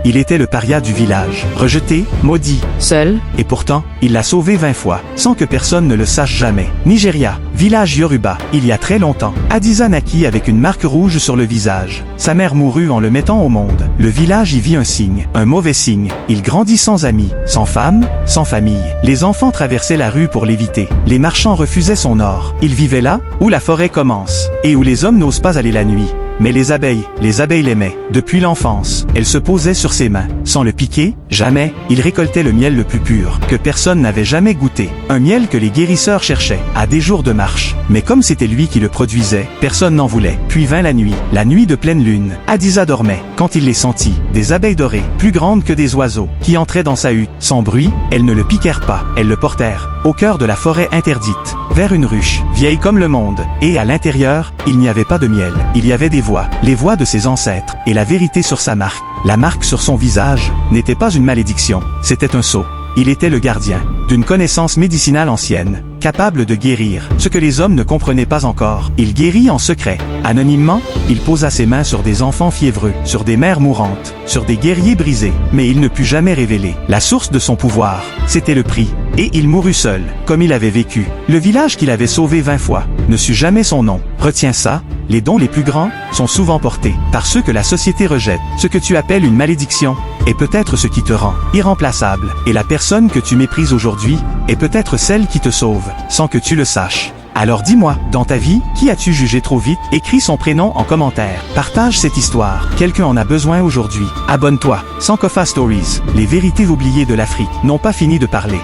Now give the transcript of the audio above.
Il était le paria du village, rejeté, maudit. Seul, Et pourtant, il l'a sauvé 20 fois, sans que personne ne le sache jamais. Nigeria, village Yoruba, il y a très longtemps. Adiza naquit avec une marque rouge sur le visage. Sa mère mourut en le mettant au monde. Le village y vit un signe, un mauvais signe. Il grandit sans amis, sans femme, sans famille. Les enfants traversaient la rue pour l'éviter. Les marchands refusaient son or. Il vivait là, où la forêt commence, et où les hommes n'osent pas aller la nuit. Mais les abeilles l'aimaient. Depuis l'enfance, elles se posaient sur ses mains. Sans le piquer, jamais, il récoltait le miel le plus pur, que personne n'avait jamais goûté. Un miel que les guérisseurs cherchaient, à des jours de marche. Mais comme c'était lui qui le produisait, personne n'en voulait. Puis vint la nuit de pleine lune. Adiza dormait. Quand il les sentit, des abeilles dorées, plus grandes que des oiseaux, qui entraient dans sa hutte. Sans bruit, elles ne le piquèrent pas, elles le portèrent, au cœur de la forêt interdite, vers une ruche, vieille comme le monde. Et à l'intérieur, il n'y avait pas de miel. Il y avait des voix, les voix de ses ancêtres, et la vérité sur sa marque. La marque sur son visage n'était pas une malédiction, c'était un sceau. Il était le gardien d'une connaissance médicinale ancienne, capable de guérir ce que les hommes ne comprenaient pas encore. Il guérit en secret. Anonymement, il posa ses mains sur des enfants fiévreux, sur des mères mourantes, sur des guerriers brisés, mais il ne put jamais révéler la source de son pouvoir. C'était le prix. Et il mourut seul, comme il avait vécu. Le village qu'il avait sauvé 20 fois ne sut jamais son nom. Retiens ça, les dons les plus grands sont souvent portés par ceux que la société rejette. Ce que tu appelles une malédiction est peut-être ce qui te rend irremplaçable. Et la personne que tu méprises aujourd'hui est peut-être celle qui te sauve, sans que tu le saches. Alors dis-moi, dans ta vie, qui as-tu jugé trop vite? Écris son prénom en commentaire. Partage cette histoire. Quelqu'un en a besoin aujourd'hui. Abonne-toi. Sankofa Stories. Les vérités oubliées de l'Afrique n'ont pas fini de parler.